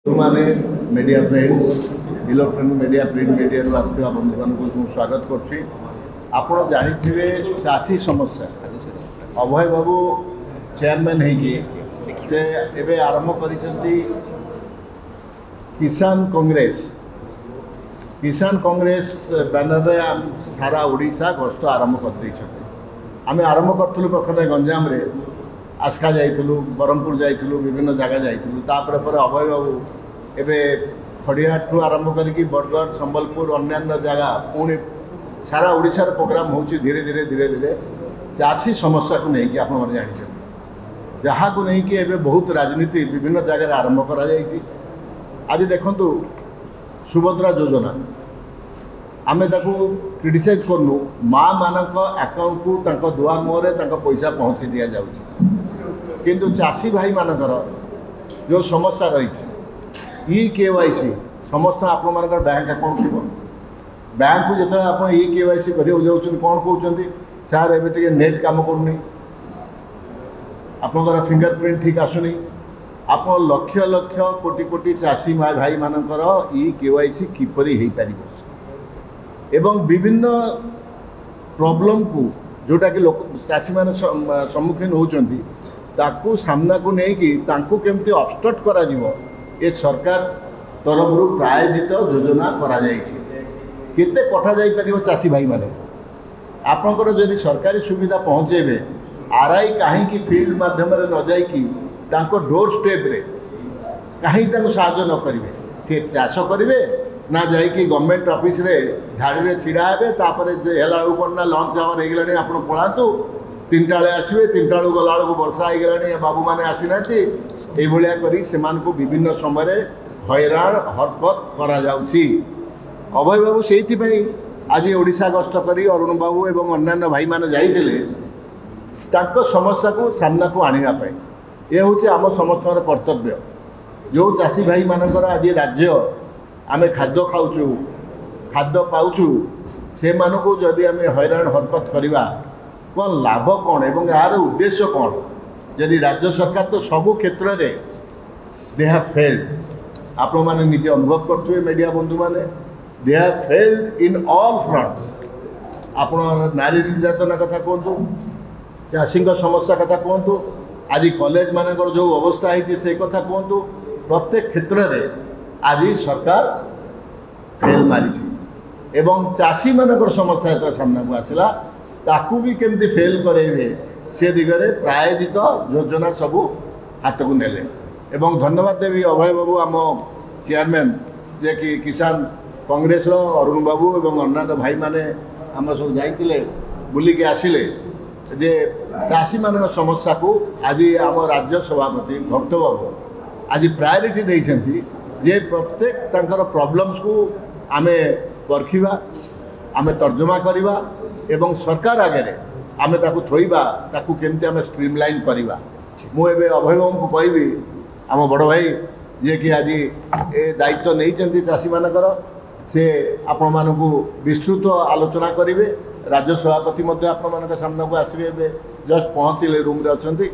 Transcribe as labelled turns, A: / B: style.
A: माने media friends electronic media print media आसवा बंधु मान स्वागत करुच्ची। आपण जानी चाषी समस्या अभय बाबू चेयरमैन होगी से एबे आरंभ कर किसान कांग्रेस बैनर रे सारा ओडिशा गस्त आरंभ कर आम आरंभ करूँ प्रथम गंजाम रे आस्का जाइलु ब्रह्मपुर जाइलु विभिन्न जगह जाइलु तापर पर अभय बाबू एबे खड़ियाठ ठू आरंभ करके बरगढ़ संबलपुर अन्य जगह पुणी सारा ओडिशा रे प्रोग्राम होची धीरे धीरे धीरे धीरे चाषी समस्या को लेकिन आप जानी जहाँ को लेकिन एबे बहुत राजनीति विभिन्न जगह आरंभ करा जाइछि। आज देखंतु सुभद्रा योजना आमे ताकू क्रिटिसाइज करनु माँ मानक अकाउंट को तांको दुआर मुहरे तांको पैसा पहुँचे दिया जाउछि किंतु चाषी भाई मानकर जो समस्या रही केवाईसी समस्त आप बैंक अकाउंट थी बैंक को जो आप केवाईसी कर कौन कहते सार ए नेट काम करनी आपंकर फिंगरप्रिंट ठीक आसुनी आप लक्ष लक्ष कोटी कोटी चाषी भाई मानकर केवाईसी किपरि हो पार एवं विभिन्न प्रॉब्लम को जोटा कि लोक चाषी मैंने सम्मुखीन होती ताकू सामना को लेकिन तांकू केमती ऑब्स्ट्रक्ट करा जीवो ए सरकार तरफ प्रायोजित योजना करा जाइछि। केते कटा जाई परियो चाषी भाई माने आपनकर जदि सरकारी सुविधा पहुँचेबे आरआई कहीं फील्ड माध्यम रे न जाई कि तांको डोर स्टेप रे कहीं तांको साहाय्य न करिवे से चाष करिवे ना जाइए गवर्नमेंट ऑफिस रे धाड़ी रे छिड़ा हेबे तापरे हेला कोन ना लंच आवर हो गलानी आपण पळांतु 3टा बेले आसबे 3टा बेलू गला बेलू वर्षा हो गलानी बाबू मैंने आसी नाती ए भलिया करी सेमान को विभिन्न समय हैरान हरकत करा जाउछि। अभय बाबू सेइथि पई आज ओडिशा गस्त करी अरुण बाबू एवं अन्य भाई माने जाइतिले तांको समस्या को सामना को आनिया पई ए होछि आम समस्त कर्तव्य। जो चाषी भाई मानकर आज राज्य आमे खाद्य खाऊचु खाद्य पाऊचु से मानकु जदि आमे हैरान हरकत करवा कौन लाभ कौन एवं यार उद्देश्य कौन जदि राज्य सरकार तो सबु क्षेत्र रे दे हैव फेल्ड आप माने निजे अनुभव करथुए मीडिया बंधु माने they have failed in all fronts. आप नारी निर्यातना कथा कहतु चाषी समस्या कथा कहतु आज कॉलेज मानकर जो अवस्था है से कथा कहतु प्रत्येक क्षेत्र रे आज सरकार फेल मारी एवं चाषी मानकर समस्या जो सामना को आसला ताकू भी केमती फेल करेंगे से दिगरे प्रायोजित योजना सबू हाथ को नेले एवं धन्यवाद देवी अभय बाबू आम चेयरमैन जे कि किसान कांग्रेस अरुण बाबू एवं अन्य भाई माने आम सब जाइए बुलिके आसिले जे चाषी मान समस्या को आज आम राज्य सभापति भक्त बाबू आज प्रायोरिटी देइछंती जे प्रत्येक तांकर प्रॉब्लम्स को आमे परखिबा आमे तर्जमा करिबा एवं सरकार आगे आमे ताकू थोइबा ताकू केमती आमे स्ट्रीमलाइन करिबा। मु एबे अभय बाबू को कहबी आम बड़ भाई जे कि आज ए दायित्व नहीं चाषी मानकर से आपण मानकू विस्तृत आलोचना करिवे राज्य सभापति मध्य आपण मानक सामना को आसबे जस्ट पहुँचले रूम रे अछंती।